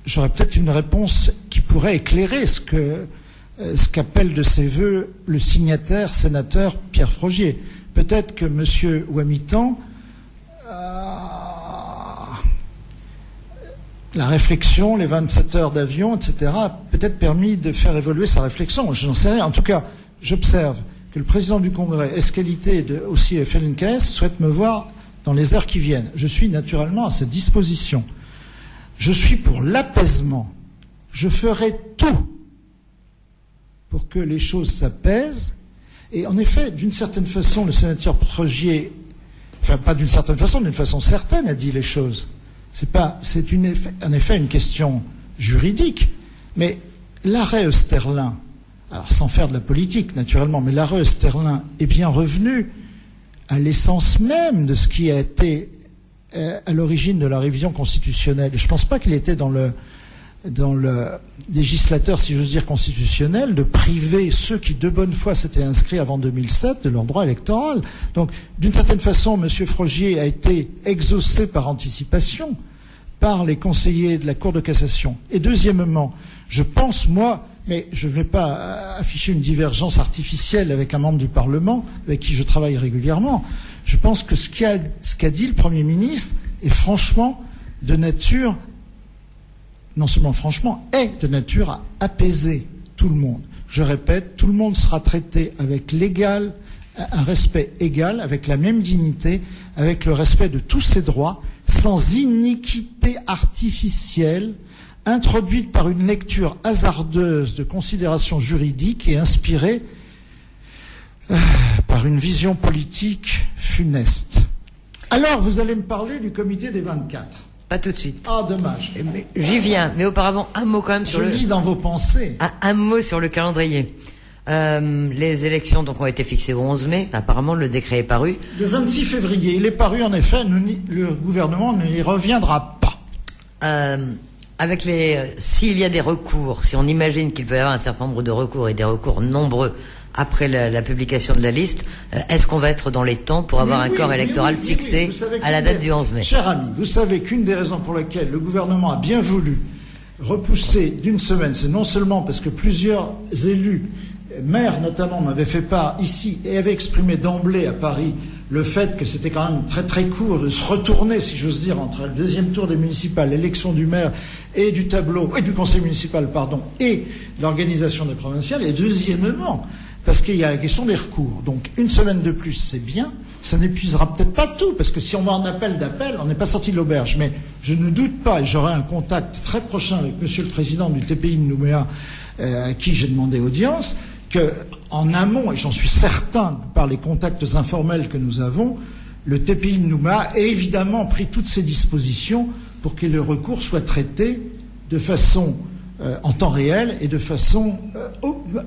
B: J'aurais peut-être une réponse qui pourrait éclairer ce qu'appelle de ses voeux le signataire sénateur Pierre Frogier. Peut-être que M. Ouamitan, la réflexion, les 27 heures d'avion, etc., a peut-être permis de faire évoluer sa réflexion. Je n'en sais rien. En tout cas, j'observe que le président du Congrès, esqualité aussi FLNKS, souhaite me voir dans les heures qui viennent. Je suis naturellement à sa disposition. Je suis pour l'apaisement. Je ferai tout pour que les choses s'apaisent. Et en effet, d'une certaine façon, le sénateur Frogier, enfin pas d'une certaine façon, d'une façon certaine, a dit les choses. C'est en effet une question juridique, mais l'arrêt Oesterlin, alors sans faire de la politique naturellement, mais l'arrêt Oesterlin est bien revenu à l'essence même de ce qui a été à l'origine de la révision constitutionnelle. Et je ne pense pas qu'il était dans le législateur, si j'ose dire, constitutionnel, de priver ceux qui de bonne foi s'étaient inscrits avant 2007 de leur droit électoral. Donc, d'une certaine façon, M. Frogier a été exaucé par anticipation par les conseillers de la Cour de cassation. Et deuxièmement, je pense, moi, mais je ne vais pas afficher une divergence artificielle avec un membre du Parlement avec qui je travaille régulièrement, je pense que ce qu'a dit le Premier ministre est franchement de nature, non seulement franchement, est de nature à apaiser tout le monde. Je répète, tout le monde sera traité avec un respect égal, avec la même dignité, avec le respect de tous ses droits, sans iniquité artificielle, introduite par une lecture hasardeuse de considérations juridiques et inspirée par une vision politique funeste. Alors, vous allez me parler du comité des 24.
A: Pas tout de suite.
B: Ah, dommage.
A: J'y viens, mais auparavant, un mot quand même sur
B: Je lis dans vos pensées.
A: Un mot sur le calendrier. Les élections donc ont été fixées au 11 mai. Apparemment, le décret est paru.
B: Le 26 février, il est paru en effet. Le gouvernement n'y reviendra pas. S'il y a des recours, si on imagine qu'il peut y avoir un certain nombre de recours et des recours nombreux après la publication de la liste, est-ce qu'on va être dans les temps pour avoir un corps électoral fixé à la date du 11 mai? Cher ami, vous savez qu'une des raisons pour lesquelles le gouvernement a bien voulu repousser d'une semaine, c'est non seulement parce que plusieurs élus, maires notamment, m'avaient fait part ici et avaient exprimé d'emblée à Paris le fait que c'était quand même très très court de se retourner, si j'ose dire, entre le deuxième tour des municipales, l'élection du maire et du tableau, et du conseil municipal, pardon, et l'organisation des provinciales, et deuxièmement, parce qu'il y a la question des recours. Donc, une semaine de plus, c'est bien. Ça n'épuisera peut-être pas tout, parce que si on va en appel d'appel, on n'est pas sorti de l'auberge. Mais je ne doute pas, et j'aurai un contact très prochain avec Monsieur le Président du TPI de Nouméa, à qui j'ai demandé audience, qu'en amont, et j'en suis certain par les contacts informels que nous avons, le TPI de Nouméa a évidemment pris toutes ses dispositions pour que le recours soit traité de façon en temps réel et de façon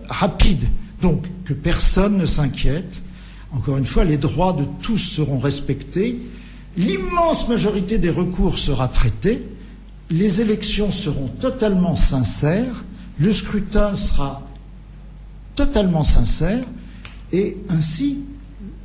B: rapide. Donc, que personne ne s'inquiète. Encore une fois, les droits de tous seront respectés. L'immense majorité des recours sera traitée. Les élections seront totalement sincères. Le scrutin sera totalement sincère. Et ainsi,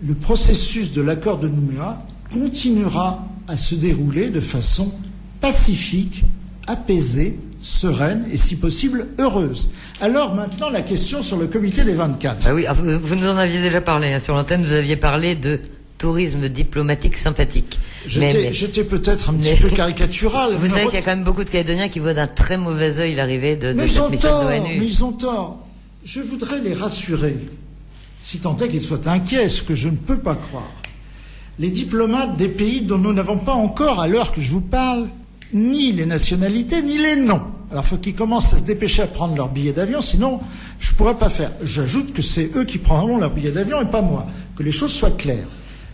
B: le processus de l'accord de Nouméa continuera à se dérouler de façon pacifique, apaisée, sereine et, si possible, heureuse. Alors maintenant, la question sur le comité des 24.
A: Ah oui, vous nous en aviez déjà parlé. Sur l'antenne, vous aviez parlé de tourisme diplomatique sympathique.
B: J'étais peut-être un petit peu caricatural.
A: Vous savez qu'il y a quand même beaucoup de Calédoniens qui voient d'un très mauvais œil l'arrivée de cette mission de l'ONU.
B: Mais ils ont tort. Je voudrais les rassurer, si tant est qu'ils soient inquiets, ce que je ne peux pas croire. Les diplomates des pays dont nous n'avons pas encore, à l'heure que je vous parle, ni les nationalités, ni les noms. Alors, il faut qu'ils commencent à se dépêcher à prendre leur billet d'avion, sinon, je ne pourrais pas faire. J'ajoute que c'est eux qui prendront leur billet d'avion et pas moi. Que les choses soient claires.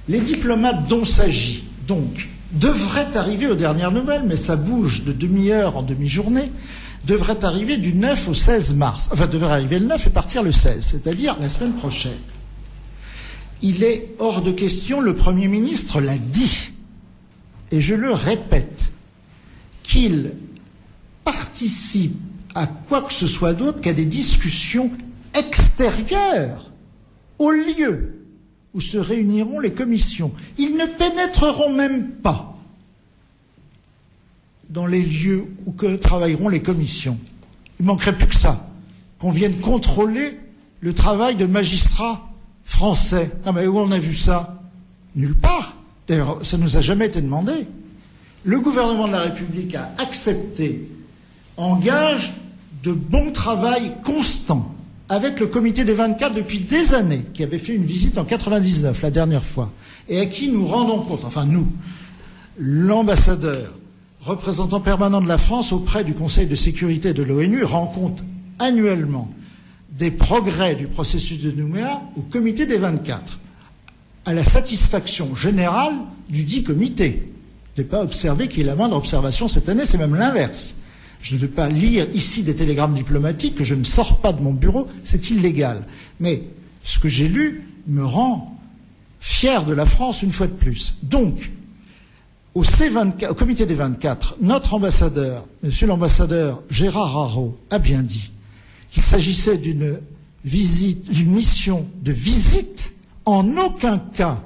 B: Les diplomates dont s'agit, donc, devraient arriver aux dernières nouvelles, mais ça bouge de demi-heure en demi-journée, devraient arriver du 9 au 16 mars. Enfin, devraient arriver le 9 et partir le 16, c'est-à-dire la semaine prochaine. Il est hors de question, le Premier ministre l'a dit, et je le répète, qu'il participe à quoi que ce soit d'autre qu'à des discussions extérieures au lieu où se réuniront les commissions. Ils ne pénétreront même pas dans les lieux où travailleront les commissions. Il ne manquerait plus que ça, qu'on vienne contrôler le travail de magistrats français. Ah mais où on a vu ça? Nulle part. D'ailleurs, ça ne nous a jamais été demandé. Le gouvernement de la République a accepté en gage de bon travail constant avec le comité des 24 depuis des années, qui avait fait une visite en 99, la dernière fois, et à qui nous rendons compte, enfin nous, l'ambassadeur, représentant permanent de la France auprès du Conseil de sécurité de l'ONU, rend compte annuellement des progrès du processus de Nouméa au comité des 24, à la satisfaction générale du dit comité. Je n'ai pas observé qu'il y ait la moindre observation cette année, c'est même l'inverse. Je ne vais pas lire ici des télégrammes diplomatiques que je ne sors pas de mon bureau, c'est illégal. Mais ce que j'ai lu me rend fier de la France une fois de plus. Donc, au comité des 24, notre ambassadeur, monsieur l'ambassadeur Gérard Haraud, a bien dit qu'il s'agissait d'une mission de visite, en aucun cas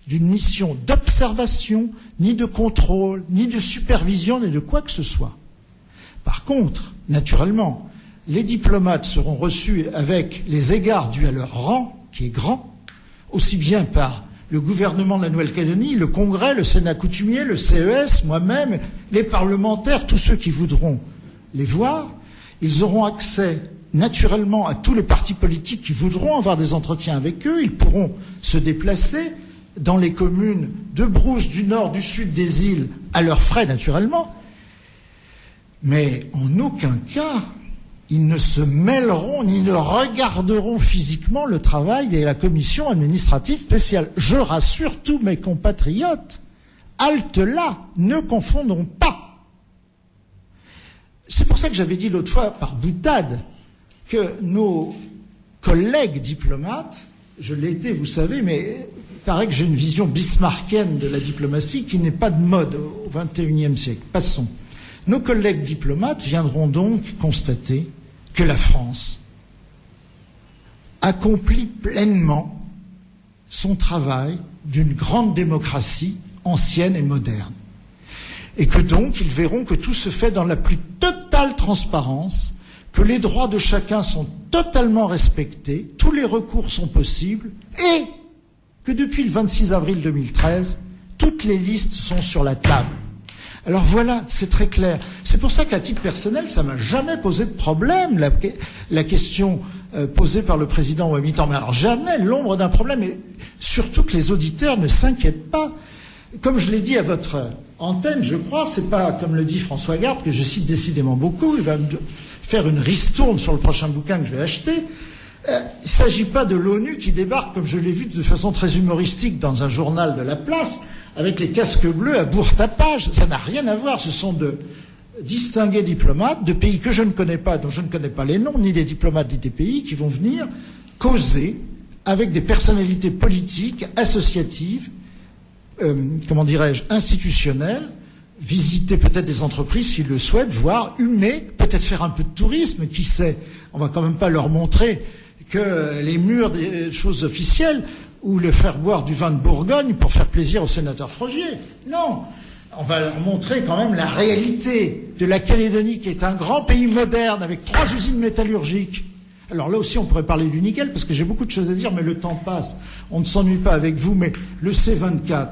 B: d'une mission d'observation, ni de contrôle, ni de supervision, ni de quoi que ce soit. Par contre, naturellement, les diplomates seront reçus avec les égards dus à leur rang, qui est grand, aussi bien par le gouvernement de la Nouvelle-Calédonie, le Congrès, le Sénat coutumier, le CES, moi-même, les parlementaires, tous ceux qui voudront les voir. Ils auront accès naturellement à tous les partis politiques qui voudront avoir des entretiens avec eux. Ils pourront se déplacer dans les communes de Brousse, du nord, du sud des îles, à leurs frais naturellement. Mais en aucun cas, ils ne se mêleront ni ne regarderont physiquement le travail de la commission administrative spéciale. Je rassure tous mes compatriotes, halte là, ne confondons pas. C'est pour ça que j'avais dit l'autre fois, par boutade, que nos collègues diplomates, je l'ai été, vous savez, mais il paraît que j'ai une vision bismarckienne de la diplomatie qui n'est pas de mode au XXIe siècle. Passons. Nos collègues diplomates viendront donc constater que la France accomplit pleinement son travail d'une grande démocratie ancienne et moderne. Et que donc, ils verront que tout se fait dans la plus totale transparence, que les droits de chacun sont totalement respectés, tous les recours sont possibles, et que depuis le 26 avril 2013, toutes les listes sont sur la table. Alors voilà, c'est très clair. C'est pour ça qu'à titre personnel, ça m'a jamais posé de problème, la question posée par le président Ouamitan. Mais alors jamais l'ombre d'un problème, et surtout que les auditeurs ne s'inquiètent pas. Comme je l'ai dit à votre antenne, je crois, c'est pas comme le dit François Garde, que je cite décidément beaucoup, il va me faire une ristourne sur le prochain bouquin que je vais acheter. Il ne s'agit pas de l'ONU qui débarque, comme je l'ai vu de façon très humoristique dans un journal de la place, avec les casques bleus à bourre-tapage. Ça n'a rien à voir. Ce sont de distingués diplomates de pays que je ne connais pas, dont je ne connais pas les noms, ni des diplomates ni des pays, qui vont venir causer avec des personnalités politiques, associatives, institutionnelles, visiter peut-être des entreprises s'ils le souhaitent, voir, humer, peut-être faire un peu de tourisme, qui sait. On va quand même pas leur montrer que les murs des choses officielles, ou le faire boire du vin de Bourgogne pour faire plaisir au sénateur Frogier. Non, on va leur montrer quand même la réalité de la Calédonie, qui est un grand pays moderne avec 3 usines métallurgiques. Alors là aussi, on pourrait parler du nickel, parce que j'ai beaucoup de choses à dire, mais le temps passe. On ne s'ennuie pas avec vous, mais le C24,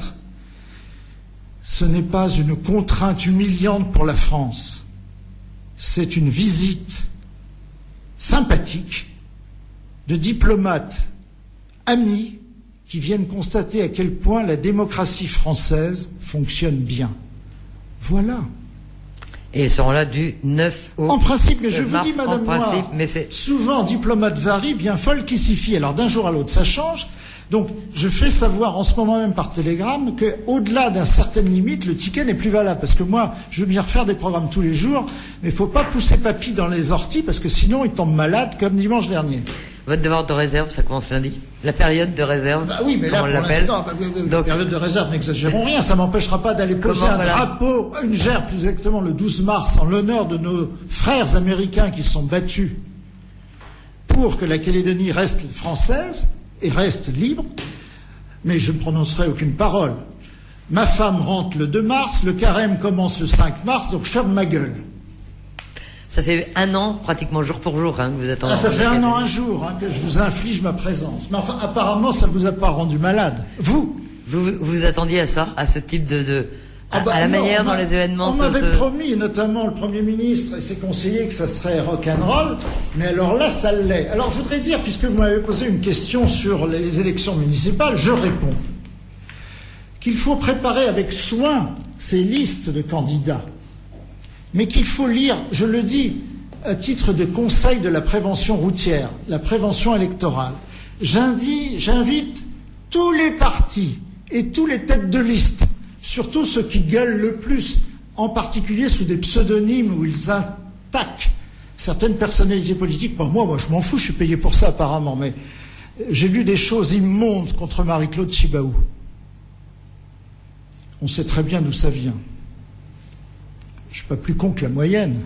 B: ce n'est pas une contrainte humiliante pour la France. C'est une visite sympathique de diplomates amis qui viennent constater à quel point la démocratie française fonctionne bien. Voilà.
A: Et ils seront là du 9 au...
B: En principe, mais je vous dis, Madame Noire,
A: mais
B: souvent, diplomate varie, bien folle qui s'y fie. Alors d'un jour à l'autre, ça change. Donc, je fais savoir en ce moment même par télégramme qu'au-delà d'une certaine limite, le ticket n'est plus valable. Parce que moi, je veux bien refaire des programmes tous les jours, mais il ne faut pas pousser papy dans les orties, parce que sinon, il tombe malade, comme dimanche dernier.
A: Votre devoir de réserve, ça commence lundi. La période de réserve.
B: Bah oui, mais là, pour l'instant, la période de réserve, n'exagérons rien. Ça m'empêchera pas d'aller poser un drapeau, une gerbe, plus exactement, le 12 mars, en l'honneur de nos frères américains qui se sont battus pour que la Calédonie reste française et reste libre. Mais je ne prononcerai aucune parole. Ma femme rentre le 2 mars, le carême commence le 5 mars, donc je ferme ma gueule.
A: Ça fait 1 an, pratiquement jour pour jour, que vous attendez.
B: Ça fait 1 an, 1 jour, que je vous inflige ma présence. Mais enfin, apparemment, ça ne vous a pas rendu malade. Vous
A: attendiez à ça, à ce type à la manière dont les événements
B: on m'avait promis, notamment le Premier ministre et ses conseillers, que ça serait rock'n'roll, mais alors là, ça l'est. Alors, je voudrais dire, puisque vous m'avez posé une question sur les élections municipales, je réponds qu'il faut préparer avec soin ces listes de candidats, mais qu'il faut lire, je le dis, à titre de conseil de la prévention routière, la prévention électorale, j'invite tous les partis et tous les têtes de liste, surtout ceux qui gueulent le plus, en particulier sous des pseudonymes où ils attaquent certaines personnalités politiques. Bon, moi je m'en fous, je suis payé pour ça apparemment, mais j'ai lu des choses immondes contre Marie-Claude Tjibaou. On sait très bien d'où ça vient. Je ne suis pas plus con que la moyenne.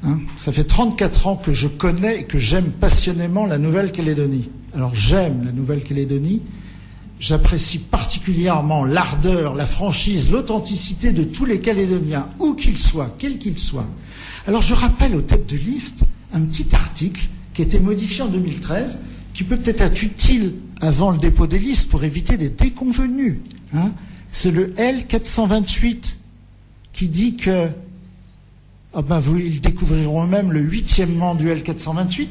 B: Hein, ça fait 34 ans que je connais et que j'aime passionnément la Nouvelle-Calédonie. Alors j'aime la Nouvelle-Calédonie, j'apprécie particulièrement l'ardeur, la franchise, l'authenticité de tous les Calédoniens, où qu'ils soient, quels qu'ils soient. Alors je rappelle aux têtes de liste un petit article qui a été modifié en 2013, qui peut peut-être être utile avant le dépôt des listes pour éviter des déconvenues. Hein. C'est le L428 qui dit que ils découvriront eux-mêmes le 8e du L428,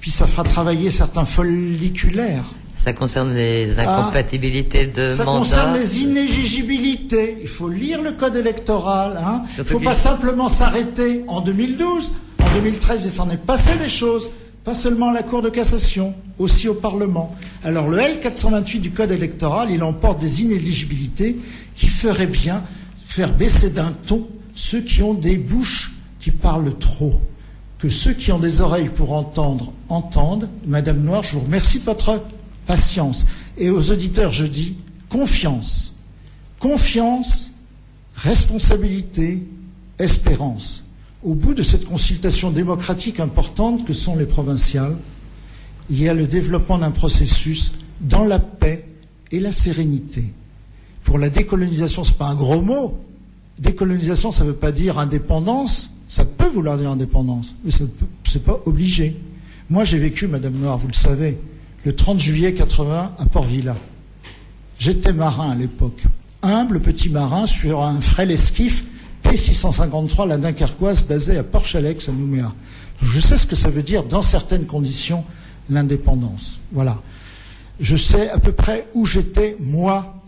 B: puis ça fera travailler certains folliculaires.
A: Ça concerne les incompatibilités de
B: ça
A: mandat.
B: Ça concerne les inéligibilités. Il faut lire le code électoral. Hein. Il ne faut pas simplement s'arrêter en 2012. En 2013, il s'en est passé des choses. Pas seulement à la Cour de cassation, aussi au Parlement. Alors le L428 du code électoral, il emporte des inéligibilités qui feraient bien faire baisser d'un ton ceux qui ont des bouches qui parlent trop. Que ceux qui ont des oreilles pour entendre, entendent. Madame Noire, je vous remercie de votre patience. Et aux auditeurs, je dis confiance. Confiance, responsabilité, espérance. Au bout de cette consultation démocratique importante que sont les provinciales, il y a le développement d'un processus dans la paix et la sérénité. Pour la décolonisation, ce n'est pas un gros mot. Décolonisation, ça ne veut pas dire indépendance. Ça peut vouloir dire indépendance, mais ce n'est pas obligé. Moi, j'ai vécu, Madame Noire, vous le savez, le 30 juillet 80 à Port-Vila. J'étais marin à l'époque. Humble petit marin sur un frêle esquif P653, la Dunkerquoise, basée à Port-Chalex, à Nouméa. Je sais ce que ça veut dire, dans certaines conditions, l'indépendance. Voilà. Je sais à peu près où j'étais, moi,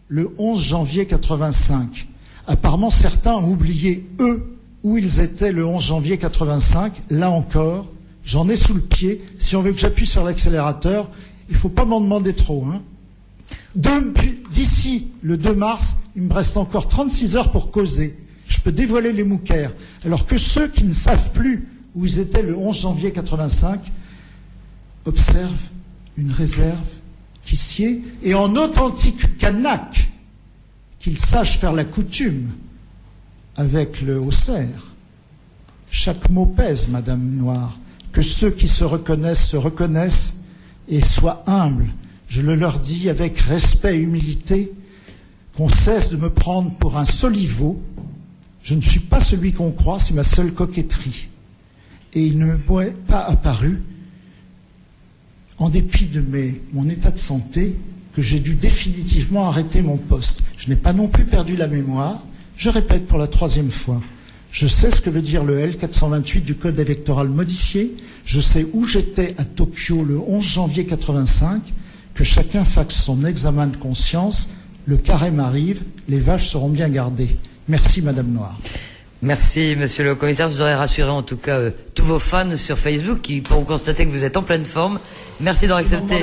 B: le 11 janvier 85. Apparemment, certains ont oublié, eux, où ils étaient le 11 janvier 85. Là encore, j'en ai sous le pied. Si on veut que j'appuie sur l'accélérateur, il ne faut pas m'en demander trop. Hein. D'ici le 2 mars, il me reste encore 36 heures pour causer. Je peux dévoiler les mouquères. Alors que ceux qui ne savent plus où ils étaient le 11 janvier 85 observent une réserve qui sied, et en authentique kanak, qu'ils sachent faire la coutume avec le Haut-Serre. Chaque mot pèse, Madame Noire. Que ceux qui se reconnaissent et soient humbles. Je le leur dis avec respect et humilité, qu'on cesse de me prendre pour un soliveau. Je ne suis pas celui qu'on croit, c'est ma seule coquetterie. Et il ne m'est pas apparu, en dépit de mon état de santé, que j'ai dû définitivement arrêter mon poste. Je n'ai pas non plus perdu la mémoire. Je répète pour la 3e fois. Je sais ce que veut dire le L428 du code électoral modifié. Je sais où j'étais à Tokyo le 11 janvier 85. Que chacun fasse son examen de conscience. Le carême arrive. Les vaches seront bien gardées. Merci, Madame Noire.
A: Merci, Monsieur le Commissaire. Vous aurez rassuré en tout cas tous vos fans sur Facebook qui pourront constater que vous êtes en pleine forme. Merci d'avoir accepté.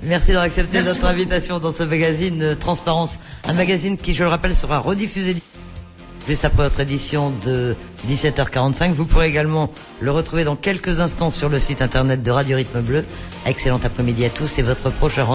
A: Merci d'avoir accepté notre invitation dans ce magazine Transparence, un magazine qui, je le rappelle, sera rediffusé juste après votre édition de 17h45. Vous pourrez également le retrouver dans quelques instants sur le site internet de Radio Rythme Bleu. Excellent après-midi à tous et votre prochain rendez-vous